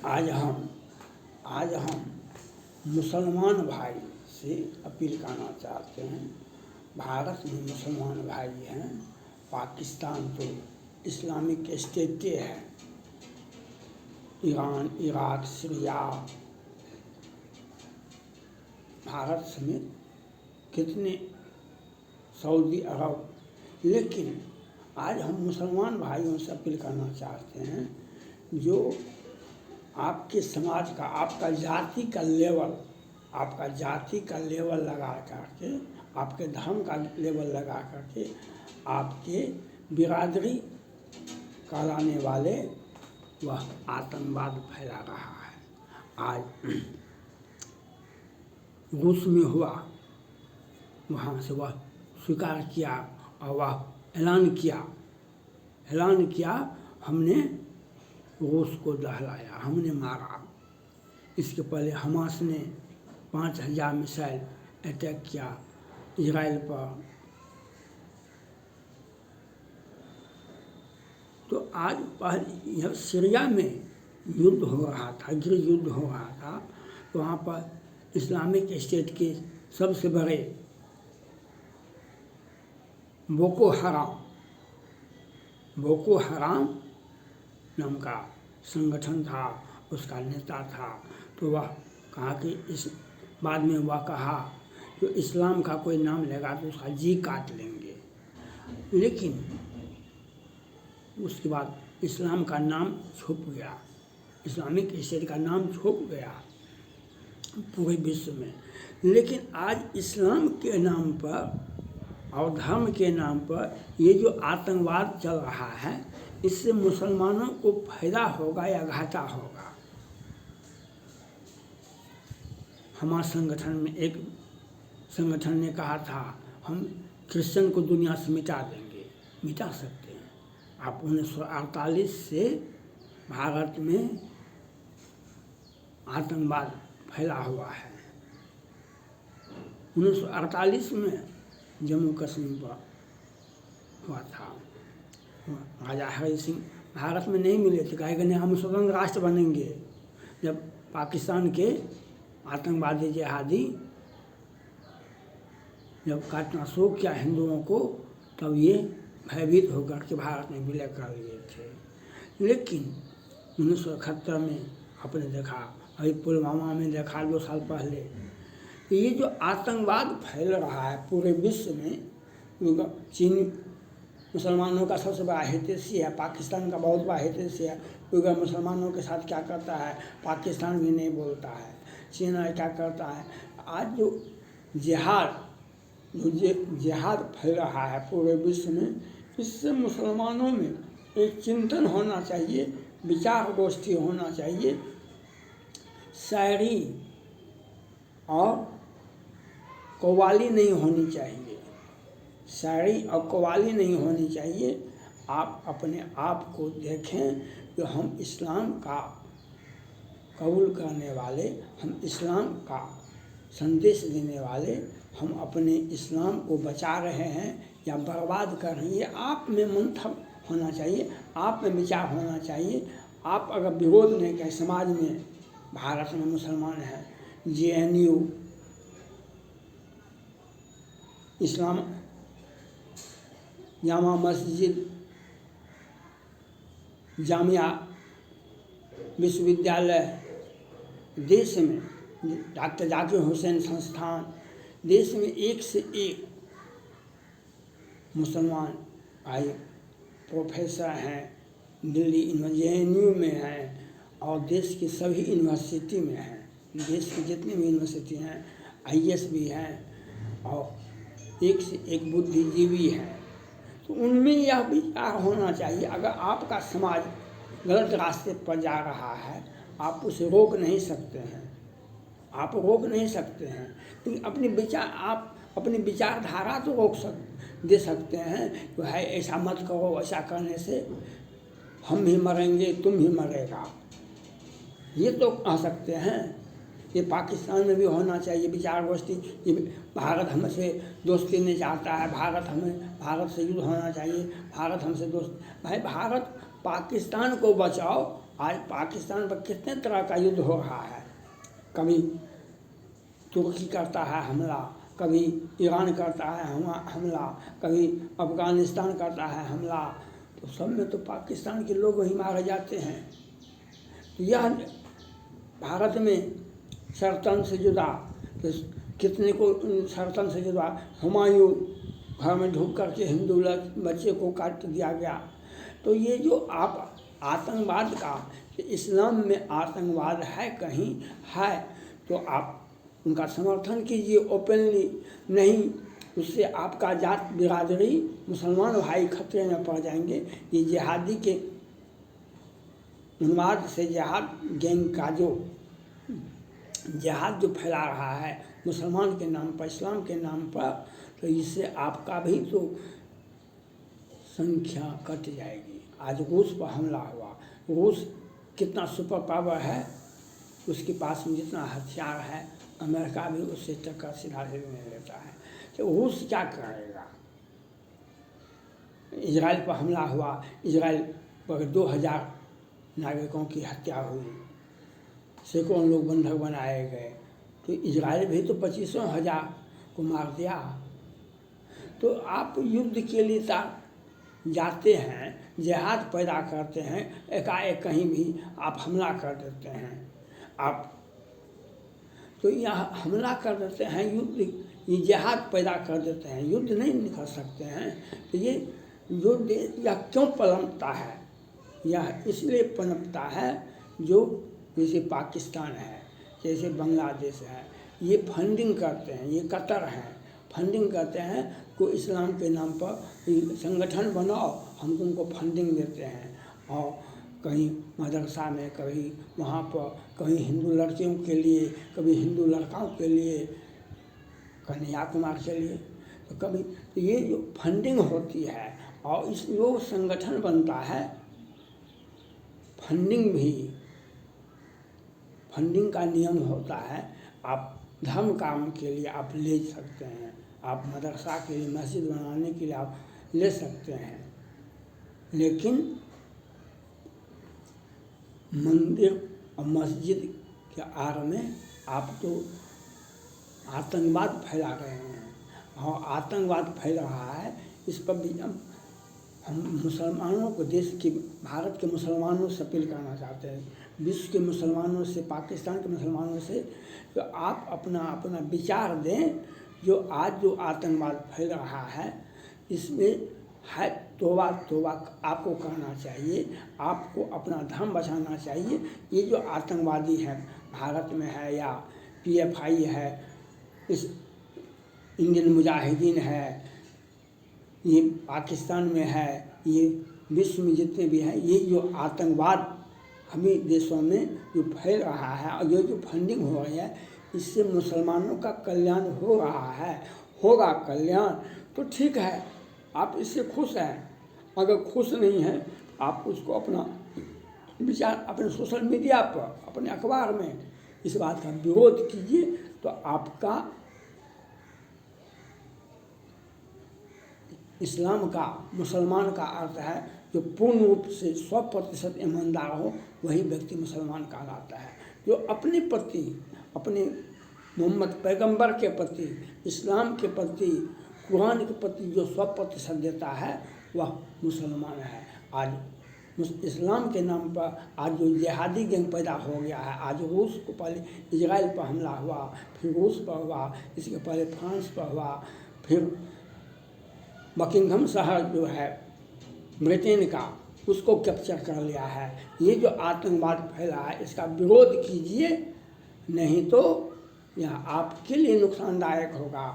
आज हम मुसलमान भाई से अपील करना चाहते हैं। भारत में मुसलमान भाई हैं, पाकिस्तान तो इस्लामिक स्टेटें हैं, ईरान, इराक, सीरिया, भारत समेत कितने, सऊदी अरब। लेकिन आज हम मुसलमान भाइयों से अपील करना चाहते हैं, जो आपके समाज का, आपका जाति का लेवल लगा करके, आपके धर्म का लेवल लगा करके आपके बिरादरी कहलाने वाले वह आतंकवाद फैला रहा है। आज रूस में हुआ, वहाँ से वह स्वीकार किया और वह ऐलान किया हमने रूस को दहलाया, हमने मारा। इसके पहले हमास ने 5000 मिसाइल अटैक किया इजराइल पर। तो आज पहले सीरिया में युद्ध हो रहा था, गृह युद्ध हो रहा था, तो वहाँ पर इस्लामिक स्टेट के सबसे बड़े बोको हराम नाम का संगठन था, उसका नेता था। तो वह कहा कि इस बाद में वह कहा कि इस्लाम का कोई नाम लेगा तो उसका जी काट लेंगे। लेकिन उसके बाद इस्लाम का नाम छुप गया, इस्लामिक स्टेट का नाम छुप गया पूरे विश्व में। लेकिन आज इस्लाम के नाम पर और धर्म के नाम पर ये जो आतंकवाद चल रहा है, इससे मुसलमानों को फायदा होगा या घाटा होगा। हमारे संगठन में एक संगठन ने कहा था हम क्रिश्चियन को दुनिया से मिटा देंगे। मिटा सकते हैं आप। 1948 से भारत में आतंकवाद फैला हुआ है। 1948 में जम्मू कश्मीर पर हुआ था। राजा हरि सिंह भारत में नहीं मिले थे, कहे कि नहीं हम स्वतंत्र राष्ट्र बनेंगे। जब पाकिस्तान के आतंकवादी जिहादी जब काटना शुरू किया हिंदुओं को, तब ये भयभीत होकर के भारत में विलय कर लिए थे। लेकिन 1971 में आपने देखा, अभी पुलवामा में देखा 2 साल पहले, ये जो आतंकवाद फैल रहा है पूरे विश्व में। चीन मुसलमानों का सबसे बड़ा हितैषी है, पाकिस्तान का बहुत बड़ा हितैषी है। उइगर मुसलमानों के साथ क्या करता है, पाकिस्तान भी नहीं बोलता है। चीन क्या करता है। आज जो जिहाद फैल रहा है पूरे विश्व में, इससे मुसलमानों में एक चिंतन होना चाहिए, विचार गोष्ठी होना चाहिए। शायरी और कव्वाली नहीं होनी चाहिए, शायरी और कव्वाली नहीं होनी चाहिए। आप अपने आप को देखें कि हम इस्लाम का कबूल करने वाले, हम इस्लाम का संदेश देने वाले, हम अपने इस्लाम को बचा रहे हैं या बर्बाद कर रहे हैं। ये आप में मंथन होना चाहिए, आप में विचार होना चाहिए। आप अगर विरोध नहीं करें, समाज में भारत में मुसलमान हैं, JNU इस्लाम जामा मस्जिद, जामिया विश्वविद्यालय, देश में डॉक्टर जाकिर हुसैन संस्थान, देश में एक से एक मुसलमान भाई प्रोफेसर हैं। दिल्ली JNU में हैं और देश की सभी यूनिवर्सिटी में हैं। देश की जितनी भी यूनिवर्सिटी हैं, IAS भी हैं और एक से एक बुद्धिजीवी हैं। तो उनमें यह विचार होना चाहिए। अगर आपका समाज गलत रास्ते पर जा रहा है, आप उसे रोक नहीं सकते हैं, आप रोक नहीं सकते हैं, लेकिन आप अपनी विचारधारा तो दे सकते हैं कि भाई ऐसा मत करो, ऐसा करने से हम ही मरेंगे, तुम ही मरेगा, ये तो कह सकते हैं। ये पाकिस्तान में भी होना चाहिए विचार गोष्ठी। ये भारत हमसे दोस्ती नहीं चाहता है, भारत से युद्ध होना चाहिए, भारत हमसे दोस्त। भाई भारत पाकिस्तान को बचाओ आज पाकिस्तान पर कितने तरह का युद्ध हो रहा है। कभी तुर्की करता है हमला, कभी ईरान करता है हमला, कभी अफ़गानिस्तान करता है हमला, तो सब में तो पाकिस्तान के लोग ही मारे जाते हैं। तो यह भारत में सरतन से जुदा, तो कितने को सरतन से जुदा, हुमायूं घर में ढुक करके हिंदू बच्चे को काट दिया गया। तो ये जो आप आतंकवाद का, इस्लाम में आतंकवाद है कहीं है, तो आप उनका समर्थन कीजिए ओपनली, नहीं उससे आपका जात बिरादरी मुसलमान भाई खतरे में पड़ जाएंगे। ये जिहादी के उन्माद से जिहाद गैंग का जो जिहाद जो फैला रहा है मुसलमान के नाम पर, इस्लाम के नाम पर, तो इससे आपका भी तो संख्या कट जाएगी। आज रूस पर हमला हुआ, रूस कितना सुपर पावर है, उसके पास में जितना हथियार है अमेरिका भी उससे टक्कर सीधा नहीं लेता है। तो रूस क्या करेगा। इजराइल पर हमला हुआ, इजराइल पर 2000 नागरिकों की हत्या हुई, सैकड़ों लोग बंधक बनाए गए, तो इजराइल भी तो 25,000 को मार दिया। तो आप युद्ध के लिए जाते हैं, जिहाद पैदा करते हैं, एकाएक कहीं भी आप हमला कर देते हैं। आप तो यहाँ हमला कर देते हैं, युद्ध ये जिहाद पैदा कर देते हैं, युद्ध नहीं निकल सकते हैं। तो ये युद्ध यह क्यों पनपता है, यह इसलिए पनपता है जो जैसे पाकिस्तान है, जैसे बांग्लादेश है, ये फंडिंग करते हैं, ये कतर हैं, फंडिंग करते हैं को इस्लाम के नाम पर संगठन बनाओ, हम तुमको फंडिंग देते हैं। और कहीं मदरसा में, कभी वहाँ पर, कहीं हिंदू लड़कियों के लिए, कभी हिंदू लड़काओं के लिए, कन्हैया कुमार के लिए, तो कभी तो ये जो फंडिंग होती है और इस जो संगठन बनता है, फंडिंग का नियम होता है। आप धर्म काम के लिए आप ले सकते हैं, आप मदरसा के लिए, मस्जिद बनाने के लिए आप ले सकते हैं, लेकिन मंदिर और मस्जिद के आड़ में आप तो आतंकवाद फैला रहे हैं। और आतंकवाद फैल रहा है, इस पर भी हम मुसलमानों को, देश के भारत के मुसलमानों से अपील करना चाहते हैं, विश्व के मुसलमानों से, पाकिस्तान के मुसलमानों से, तो आप अपना विचार दें। जो आज जो आतंकवाद फैल रहा है, इसमें है तौबा आपको करना चाहिए, आपको अपना धर्म बचाना चाहिए। ये जो आतंकवादी है भारत में है, या PFI है, इस इंडियन मुजाहिदीन है, ये पाकिस्तान में है, ये विश्व में जितने भी हैं, ये जो आतंकवाद हमें देशों में जो फैल रहा है और ये जो फंडिंग हो रही है, इससे मुसलमानों का कल्याण हो रहा है, होगा कल्याण तो ठीक है, आप इससे खुश हैं। अगर खुश नहीं हैं, आप उसको अपना विचार अपने सोशल मीडिया पर, अपने अखबार में इस बात का विरोध कीजिए, तो आपका इस्लाम का, मुसलमान का अर्थ है जो पूर्ण रूप से 100% ईमानदार हो, वही व्यक्ति मुसलमान कहलाता है। जो अपने प्रति, अपने मोहम्मद पैगंबर के प्रति, इस्लाम के प्रति, कुरान के प्रति जो 100% देता है, वह मुसलमान है। आज इस्लाम के नाम पर आज जो जिहादी गैंग पैदा हो गया है, आज रूस को, पहले इजराइल पर हमला हुआ, फिर रूस पर हुआ, इसके पहले फ्रांस पर हुआ, फिर बकिंघम शहर जो है ब्रिटेन का, उसको कैप्चर कर लिया है। ये जो आतंकवाद फैला है, इसका विरोध कीजिए, नहीं तो यह आपके लिए नुकसानदायक होगा।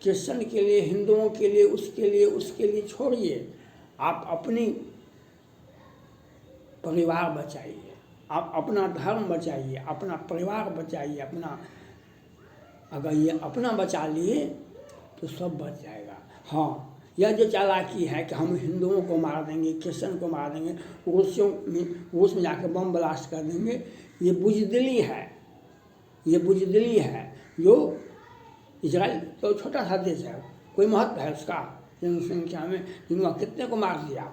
क्रिश्चियन के लिए, हिंदुओं के लिए, उसके लिए छोड़िए, आप अपनी परिवार बचाइए, आप अपना धर्म बचाइए, अपना परिवार बचाइए, अपना, अगर ये अपना बचा लिए तो सब बच जाएगा। हाँ, यह जो चालाकी है कि हम हिंदुओं को मार देंगे, क्रिश्चियन को मार देंगे, रूस में जाकर बम ब्लास्ट कर देंगे, ये बुज़दिली है, ये बुज़दिली है। जो इजराइल तो छोटा सा देश है, कोई महत्व है उसका जनसंख्या में, जिनका कितने को मार दिया।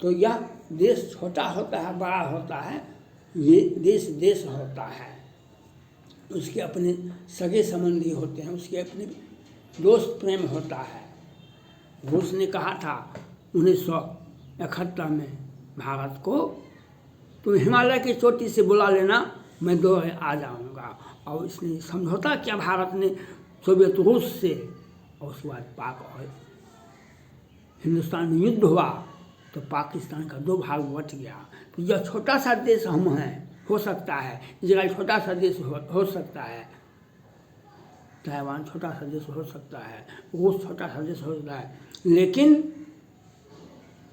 तो यह देश छोटा होता है बड़ा होता है, ये देश देश होता है, उसके अपने सगे संबंधी होते हैं, उसके अपने दोस्त प्रेम होता है। रूस ने कहा था 1971 में भारत को, तुम हिमालय की चोटी से बुला लेना, मैं 2 आ जाऊंगा। और इसने समझौता किया भारत ने सोवियत रूस से, और उसके बाद पाक और हिंदुस्तान में युद्ध हुआ तो पाकिस्तान का 2 भाग बट गया। तो यह छोटा सा देश हम हैं, हो सकता है इजराइल छोटा सा देश हो सकता है, ताइवान छोटा सा देश हो सकता है, रूस छोटा सा देश हो सकता है, लेकिन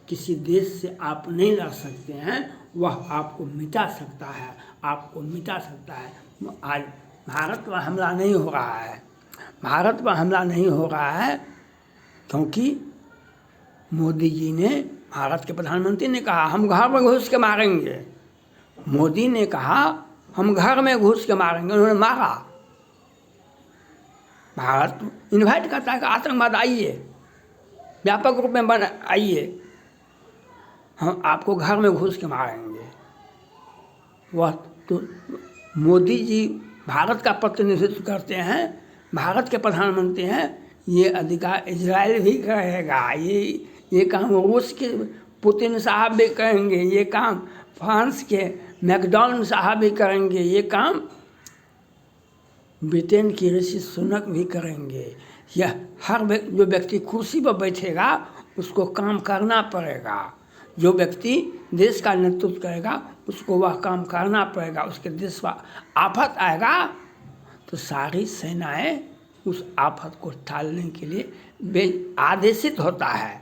किसी देश से आप नहीं लड़ सकते हैं, वह आपको मिटा सकता है, आपको मिटा सकता है। आज भारत पर हमला नहीं हो रहा है, भारत पर हमला नहीं हो रहा है क्योंकि मोदी जी ने, भारत के प्रधानमंत्री ने कहा हम घर में घुस के मारेंगे। मोदी ने कहा हम घर में घुस के मारेंगे, उन्होंने मारा। भारत इन्वाइट करता है कि आतंकवाद आइए, व्यापक रूप में आइए, हम आपको घर में घुस के मारेंगे। वह तो मोदी जी भारत का प्रतिनिधित्व करते हैं, भारत के प्रधानमंत्री हैं, ये अधिकार इजराइल भी करेगा, ये काम रूस के पुतिन साहब भी करेंगे, ये काम फ्रांस के मैकडॉनल्ड साहब भी करेंगे, ये काम ब्रिटेन की ऋषि सुनक भी करेंगे। यह हर जो व्यक्ति कुर्सी पर बैठेगा उसको काम करना पड़ेगा, जो व्यक्ति देश का नेतृत्व करेगा उसको वह काम करना पड़ेगा। उसके देश पर आफत आएगा तो सारी सेनाएं उस आफत को टालने के लिए आदेशित होता है।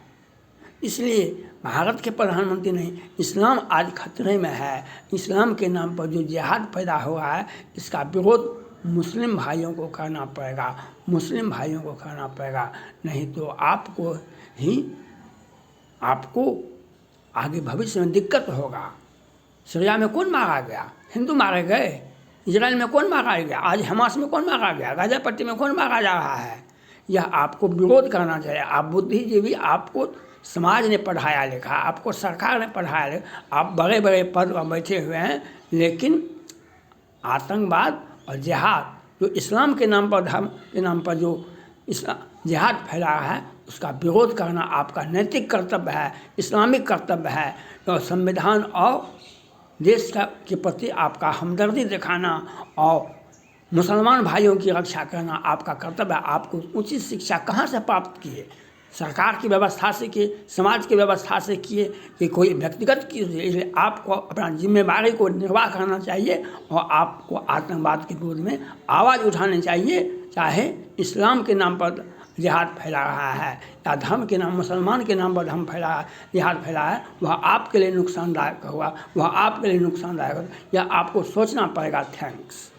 इसलिए भारत के प्रधानमंत्री नहीं, इस्लाम आज खतरे में है, इस्लाम के नाम पर जो जिहाद पैदा हुआ है इसका विरोध मुस्लिम भाइयों को करना पड़ेगा, मुस्लिम भाइयों को करना पड़ेगा, नहीं तो आपको आगे भविष्य में दिक्कत होगा। सीरिया में कौन मारा गया? हिंदू मारे गए। इजराइल में कौन मारा गया? आज हमास में कौन मारा गया? गाजा पट्टी में कौन मारा जा रहा है? यह आपको विरोध करना चाहिए। आप बुद्धिजीवी, आपको समाज ने पढ़ाया लिखा, आपको सरकार ने पढ़ाया लिखा, आप बड़े बड़े पद पर बैठे हुए हैं, लेकिन आतंकवाद और जिहाद जो इस्लाम के नाम पर, धर्म के नाम पर जो इस्लाम जिहाद फैला है उसका विरोध करना आपका नैतिक कर्तव्य है, इस्लामिक कर्तव्य है। तो संविधान और देश के प्रति आपका हमदर्दी दिखाना और मुसलमान भाइयों की रक्षा करना आपका कर्तव्य है। आपको उचित शिक्षा कहाँ से प्राप्त किए? सरकार की व्यवस्था से किए, समाज की व्यवस्था से किए कि कोई व्यक्तिगत की? इसलिए आपको अपना जिम्मेदारी को निर्वाह करना चाहिए और आपको आतंकवाद के विरोध में आवाज़ उठानी चाहिए। चाहे इस्लाम के नाम पर जिहाद फैला रहा है या धर्म के नाम, मुसलमान के नाम पर धर्म फैला है, जिहाद फैला है, वह आपके लिए नुकसानदायक होगा, वह आपके लिए नुकसानदायक होगा। यह आपको सोचना पड़ेगा। थैंक्स।